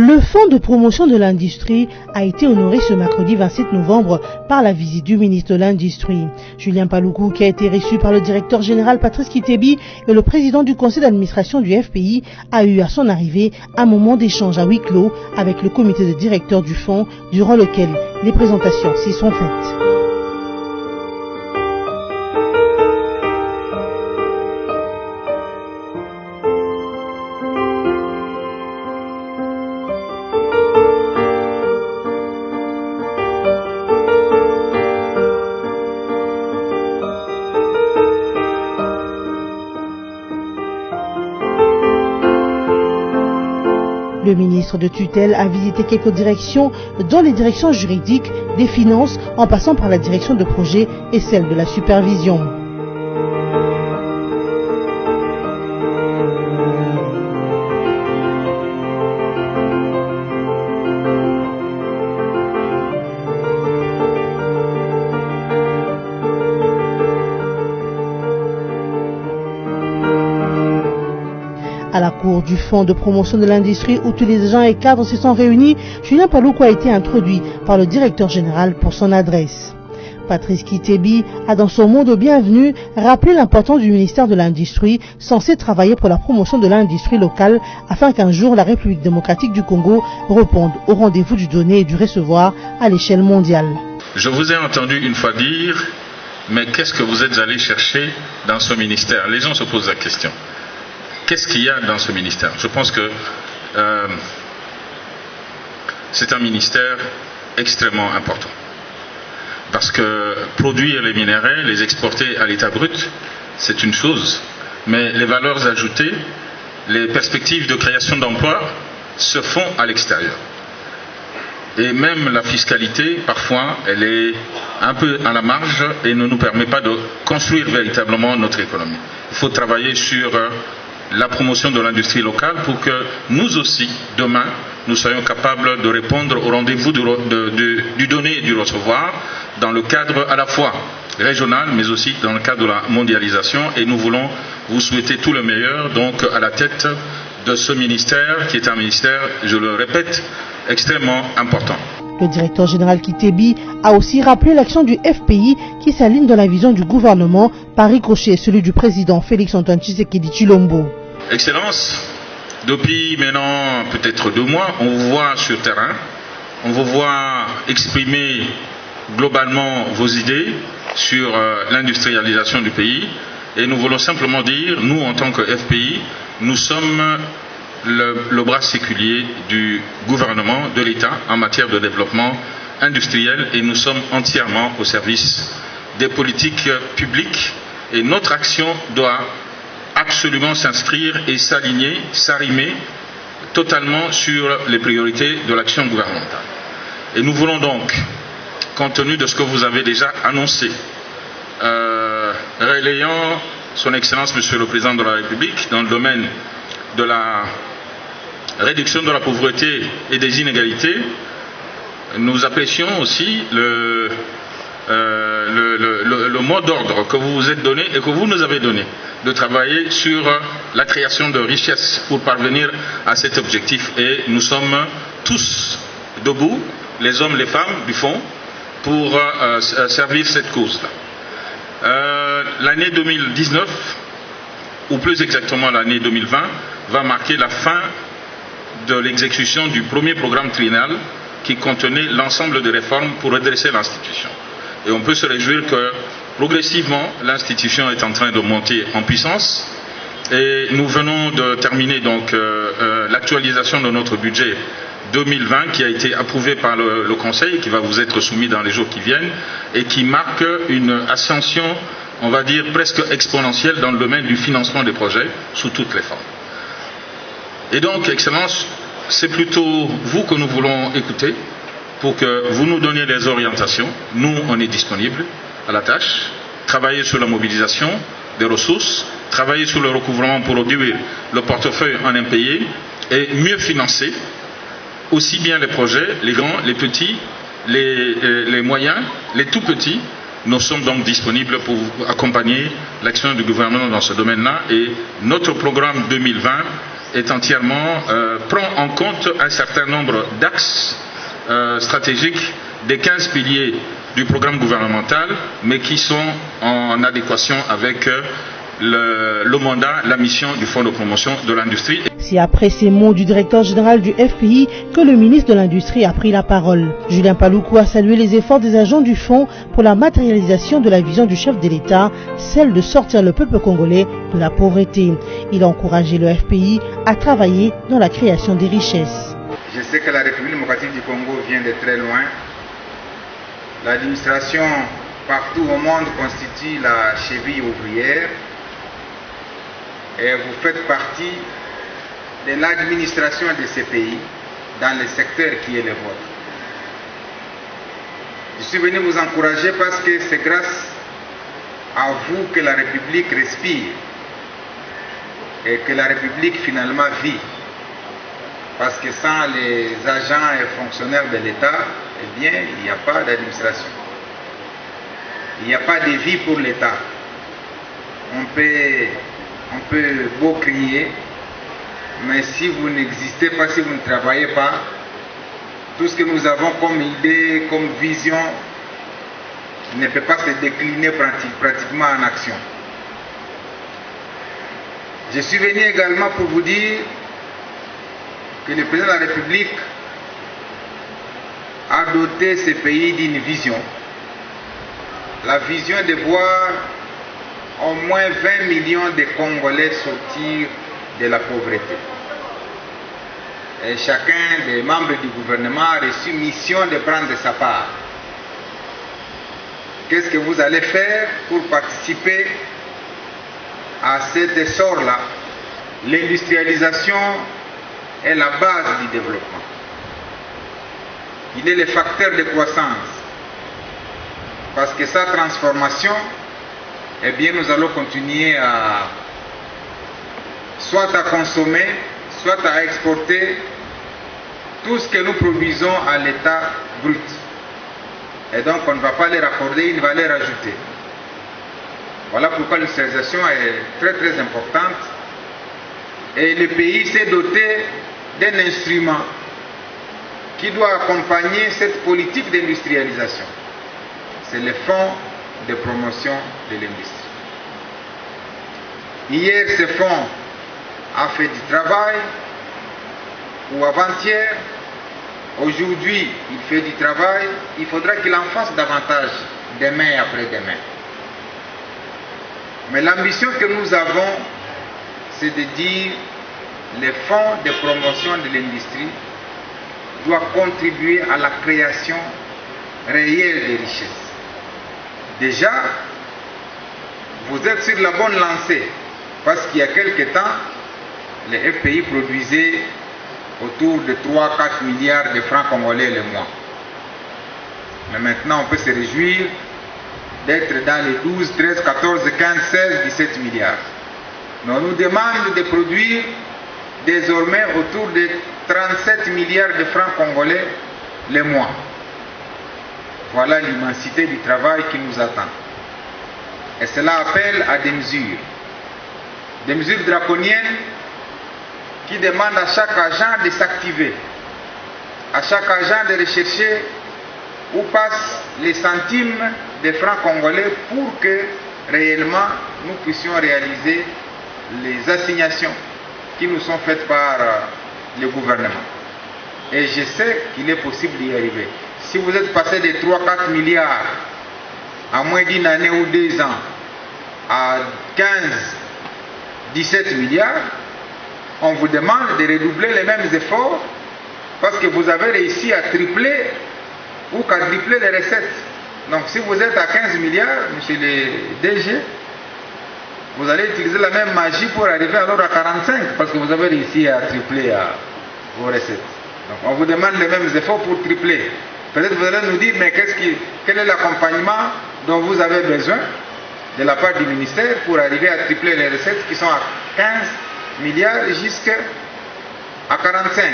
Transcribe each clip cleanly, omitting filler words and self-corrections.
Le Fonds de promotion de l'industrie a été honoré ce mercredi 27 novembre par la visite du ministre de l'Industrie. Julien Paluku, qui a été reçu par le directeur général Patrice Kitebi et le président du conseil d'administration du FPI, a eu à son arrivée un moment d'échange à huis clos avec le comité de directeurs du fonds, durant lequel les présentations s'y sont faites. Le ministre de tutelle a visité quelques directions, dont les directions juridiques, des finances, en passant par la direction de projet et celle de la supervision. À la cour du Fonds de promotion de l'industrie, où tous les agents et cadres se sont réunis, Julien Paluku a été introduit par le directeur général pour son adresse. Patrice Kitebi a, dans son mot de bienvenue, rappelé l'importance du ministère de l'Industrie, censé travailler pour la promotion de l'industrie locale, afin qu'un jour la République démocratique du Congo réponde au rendez-vous du donner et du recevoir à l'échelle mondiale. Je vous ai entendu une fois dire, mais qu'est-ce que vous êtes allé chercher dans ce ministère? Les gens se posent la question. Qu'est-ce qu'il y a dans ce ministère? Je pense que c'est un ministère extrêmement important. Parce que produire les minerais, les exporter à l'état brut, c'est une chose. Mais les valeurs ajoutées, les perspectives de création d'emplois se font à l'extérieur. Et même la fiscalité, parfois, elle est un peu à la marge et ne nous permet pas de construire véritablement notre économie. Il faut travailler sur la promotion de l'industrie locale pour que nous aussi, demain, nous soyons capables de répondre au rendez-vous du donner et du recevoir dans le cadre à la fois régional, mais aussi dans le cadre de la mondialisation. Et nous voulons vous souhaiter tout le meilleur, donc à la tête de ce ministère, qui est un ministère, je le répète, extrêmement important. Le directeur général Kitebi a aussi rappelé l'action du FPI qui s'aligne dans la vision du gouvernement par ricochet celui du président Félix-Antoine Tshisekedi Tshilombo. Excellence, depuis maintenant peut-être 2 mois, on vous voit sur terrain, on vous voit exprimer globalement vos idées sur l'industrialisation du pays, et nous voulons simplement dire, nous en tant que FPI, nous sommes le bras séculier du gouvernement, de l'État en matière de développement industriel, et nous sommes entièrement au service des politiques publiques, et notre action doit absolument s'inscrire et s'aligner, s'arrimer totalement sur les priorités de l'action gouvernementale. Et nous voulons donc, compte tenu de ce que vous avez déjà annoncé, relayant son Excellence Monsieur le Président de la République dans le domaine de la réduction de la pauvreté et des inégalités, nous apprécions aussi le mot d'ordre que vous vous êtes donné et que vous nous avez donné, de travailler sur la création de richesses pour parvenir à cet objectif. Et nous sommes tous debout, les hommes, les femmes du fond, pour servir cette cause-là. L'année 2019, ou plus exactement l'année 2020, va marquer la fin de l'exécution du premier programme triennal qui contenait l'ensemble des réformes pour redresser l'institution. Et on peut se réjouir que progressivement l'institution est en train de monter en puissance, et nous venons de terminer donc l'actualisation de notre budget 2020 qui a été approuvé par le Conseil et qui va vous être soumis dans les jours qui viennent, et qui marque une ascension, on va dire, presque exponentielle dans le domaine du financement des projets sous toutes les formes. Et donc, Excellence, c'est plutôt vous que nous voulons écouter pour que vous nous donniez des orientations. Nous, on est disponibles à la tâche, travailler sur la mobilisation des ressources, travailler sur le recouvrement pour réduire le portefeuille en impayé et mieux financer aussi bien les projets, les grands, les petits, les moyens, les tout petits. Nous sommes donc disponibles pour accompagner l'action du gouvernement dans ce domaine-là, et notre programme 2020 est entièrement, prend en compte un certain nombre d'axes stratégiques des 15 piliers du programme gouvernemental, mais qui sont en adéquation avec le mandat, la mission du Fonds de promotion de l'industrie. C'est après ces mots du directeur général du FPI que le ministre de l'Industrie a pris la parole. Julien Paluku a salué les efforts des agents du Fonds pour la matérialisation de la vision du chef de l'État, celle de sortir le peuple congolais de la pauvreté. Il a encouragé le FPI à travailler dans la création des richesses. Je sais que la République démocratique du Congo vient de très loin. L'administration partout au monde constitue la cheville ouvrière. Et vous faites partie de l'administration de ces pays dans le secteur qui est le vôtre. Je suis venu vous encourager parce que c'est grâce à vous que la République respire et que la République finalement vit. Parce que sans les agents et fonctionnaires de l'État, eh bien, il n'y a pas d'administration. Il n'y a pas de vie pour l'État. On peut beau crier, mais si vous n'existez pas, si vous ne travaillez pas, tout ce que nous avons comme idée, comme vision, ne peut pas se décliner pratiquement en action. Je suis venu également pour vous dire que le président de la République a doté ce pays d'une vision. La vision de voir au moins 20 millions de Congolais sortir de la pauvreté. Et chacun des membres du gouvernement a reçu mission de prendre sa part. Qu'est-ce que vous allez faire pour participer à cet essor-là? L'industrialisation est la base du développement. Il est le facteur de croissance. Parce que sa transformation, eh bien, nous allons continuer soit à consommer, soit à exporter tout ce que nous produisons à l'état brut. Et donc, on ne va pas leur accorder une valeur ajoutée. Voilà pourquoi l'industrialisation est très très importante. Et le pays s'est doté d'un instrument qui doit accompagner cette politique d'industrialisation. C'est le Fonds de promotion de l'industrie. Hier, ce fonds a fait du travail, ou avant-hier. Aujourd'hui, il fait du travail. Il faudra qu'il en fasse davantage demain et après-demain. Mais l'ambition que nous avons, c'est de dire le fonds de promotion de l'industrie doit contribuer à la création réelle des richesses. Déjà, vous êtes sur la bonne lancée, parce qu'il y a quelque temps, le FPI produisait autour de 3-4 milliards de francs congolais le mois. Mais maintenant, on peut se réjouir d'être dans les 12, 13, 14, 15, 16, 17 milliards. Mais on nous demande de produire désormais autour de 37 milliards de francs congolais le mois. Voilà l'immensité du travail qui nous attend. Et cela appelle à des mesures draconiennes qui demandent à chaque agent de s'activer, à chaque agent de rechercher où passent les centimes de francs congolais pour que réellement nous puissions réaliser les assignations qui nous sont faites par le gouvernement. Et je sais qu'il est possible d'y arriver. Si vous êtes passé de 3-4 milliards à moins d'une année ou 2 ans à 15-17 milliards, on vous demande de redoubler les mêmes efforts parce que vous avez réussi à tripler ou quadrupler les recettes. Donc si vous êtes à 15 milliards, monsieur le DG, vous allez utiliser la même magie pour arriver alors à 45 parce que vous avez réussi à tripler vos recettes. Donc on vous demande les mêmes efforts pour tripler. Peut-être vous allez nous dire, mais quel est l'accompagnement dont vous avez besoin de la part du ministère pour arriver à tripler les recettes qui sont à 15 milliards jusqu'à 45.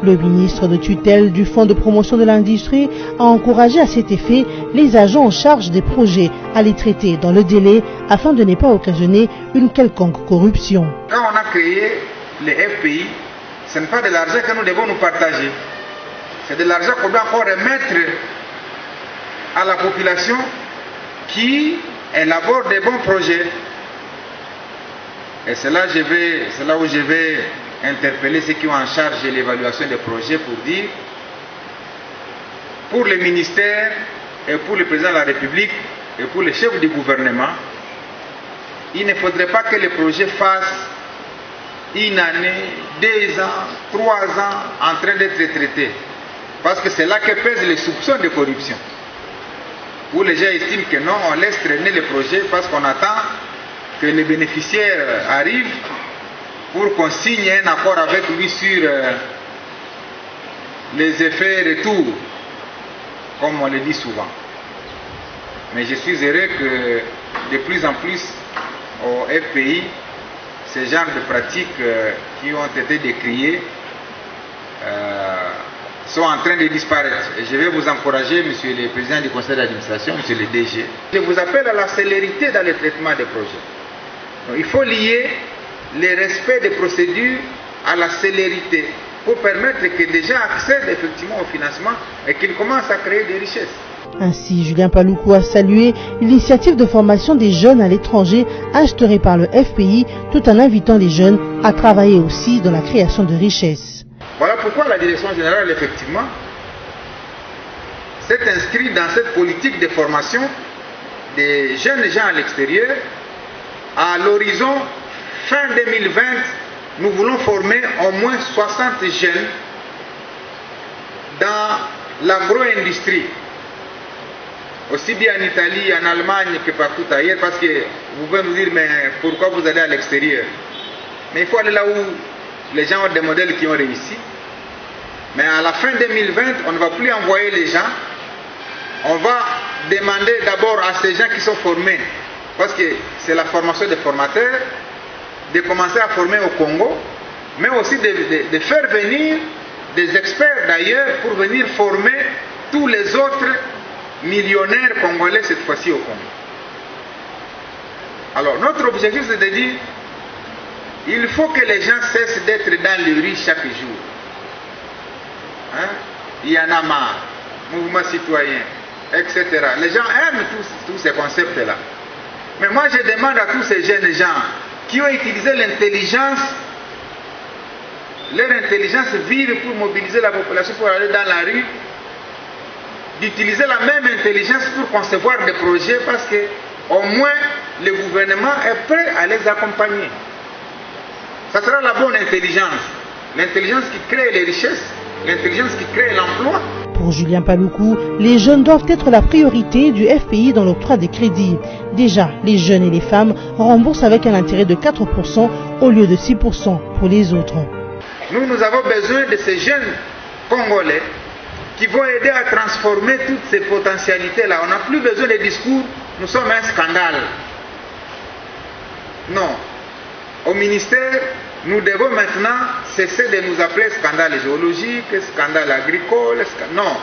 Le ministre de tutelle du Fonds de promotion de l'industrie a encouragé à cet effet les agents en charge des projets à les traiter dans le délai afin de ne pas occasionner une quelconque corruption. Quand on a créé les FPI, ce n'est pas de l'argent que nous devons nous partager. C'est de l'argent qu'on doit encore remettre à la population qui élabore des bons projets. Et c'est là où je vais interpeller ceux qui ont en charge de l'évaluation des projets pour dire, pour les ministères et pour le président de la République et pour les chefs du gouvernement, il ne faudrait pas que les projets fassent une année, 2 ans, 3 ans en train d'être traités. Parce que c'est là que pèsent les soupçons de corruption. Où les gens estiment que non, on laisse traîner les projets parce qu'on attend que les bénéficiaires arrivent pour qu'on signe un accord avec lui sur les effets retour, comme on le dit souvent. Mais je suis heureux que de plus en plus au FPI, ces genres de pratiques qui ont été décriées sont en train de disparaître. Et je vais vous encourager, monsieur le président du conseil d'administration, monsieur le DG. Je vous appelle à la célérité dans le traitement des projets. Donc, il faut lier le respect des procédures à la célérité pour permettre que les gens accèdent effectivement au financement et qu'ils commencent à créer des richesses. Ainsi, Julien Paluku a salué l'initiative de formation des jeunes à l'étranger instaurée par le FPI, tout en invitant les jeunes à travailler aussi dans la création de richesses. Voilà pourquoi la direction générale, effectivement, s'est inscrite dans cette politique de formation des jeunes gens à l'extérieur. À l'horizon fin 2020, nous voulons former au moins 60 jeunes dans l'agro-industrie, aussi bien en Italie, en Allemagne que partout ailleurs, parce que vous pouvez nous dire, mais pourquoi vous allez à l'extérieur? Mais il faut aller là où les gens ont des modèles qui ont réussi. Mais à la fin 2020, on ne va plus envoyer les gens. On va demander d'abord à ces gens qui sont formés, parce que c'est la formation des formateurs, de commencer à former au Congo, mais aussi de faire venir des experts d'ailleurs pour venir former tous les autres millionnaires congolais cette fois-ci au Congo. Alors notre objectif c'est de dire, il faut que les gens cessent d'être dans le riz chaque jour. Hein? Il y en a marre, mouvement citoyen, etc. Les gens aiment tous ces concepts-là. Mais moi je demande à tous ces jeunes gens qui ont utilisé l'intelligence, leur intelligence vive pour mobiliser la population pour aller dans la rue, d'utiliser la même intelligence pour concevoir des projets parce que au moins le gouvernement est prêt à les accompagner. Ça sera la bonne intelligence, l'intelligence qui crée les richesses, l'intelligence qui crée l'emploi. Pour Julien Paluku, les jeunes doivent être la priorité du FPI dans l'octroi des crédits. Déjà, les jeunes et les femmes remboursent avec un intérêt de 4% au lieu de 6% pour les autres. Nous avons besoin de ces jeunes Congolais qui vont aider à transformer toutes ces potentialités-là. On n'a plus besoin de discours, nous sommes un scandale. Non. Au ministère, nous devons maintenant cesser de nous appeler scandale géologique, scandale agricole, non.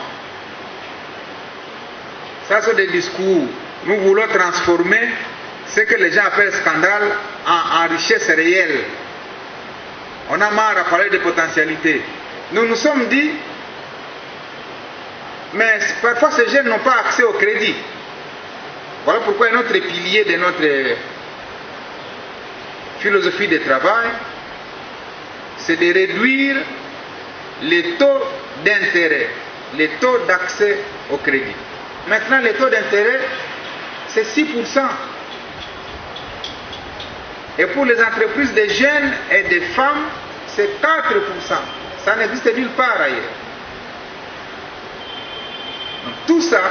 Ça, c'est des discours. Nous voulons transformer ce que les gens appellent scandale en richesse réelle. On a marre à parler de potentialité. Nous nous sommes dit, mais parfois ces jeunes n'ont pas accès au crédit. Voilà pourquoi un autre pilier de notre philosophie de travail, c'est de réduire les taux d'intérêt, les taux d'accès au crédit. Maintenant, les taux d'intérêt, c'est 6%. Et pour les entreprises de jeunes et de femmes, c'est 4%. Ça n'existe nulle part ailleurs. Donc, tout ça,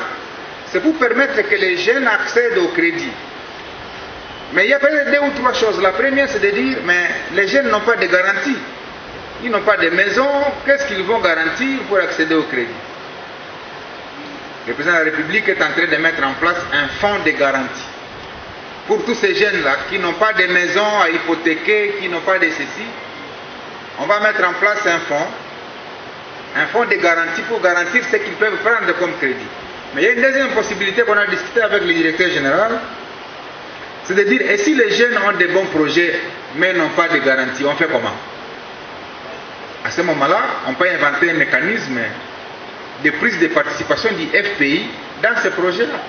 c'est pour permettre que les jeunes accèdent au crédit. Mais il y a peut-être 2 ou 3 choses. La première, c'est de dire, mais les jeunes n'ont pas de garantie. Ils n'ont pas de maison. Qu'est-ce qu'ils vont garantir pour accéder au crédit? Le président de la République est en train de mettre en place un fonds de garantie. Pour tous ces jeunes-là qui n'ont pas de maison à hypothéquer, qui n'ont pas de ceci, on va mettre en place un fonds de garantie pour garantir ce qu'ils peuvent prendre comme crédit. Mais il y a une deuxième possibilité qu'on a discuté avec le directeur général, c'est de dire, et si les jeunes ont de bons projets, mais n'ont pas de garantie, on fait comment? À ce moment-là, on peut inventer un mécanisme de prise de participation du FPI dans ce projet-là.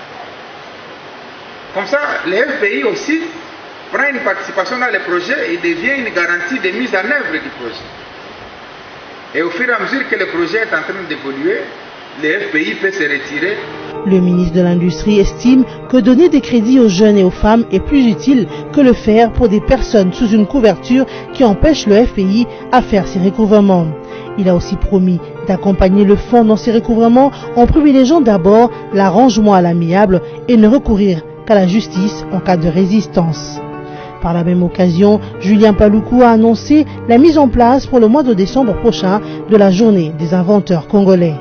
Comme ça, le FPI aussi prend une participation dans le projet et devient une garantie de mise en œuvre du projet. Et au fur et à mesure que le projet est en train d'évoluer, le FPI peut se retirer. Le ministre de l'Industrie estime que donner des crédits aux jeunes et aux femmes est plus utile que le faire pour des personnes sous une couverture qui empêche le FPI à faire ses recouvrements. Il a aussi promis d'accompagner le fonds dans ses recouvrements en privilégiant d'abord l'arrangement à l'amiable et ne recourir qu'à la justice en cas de résistance. Par la même occasion, Julien Paluku a annoncé la mise en place pour le mois de décembre prochain de la journée des inventeurs congolais.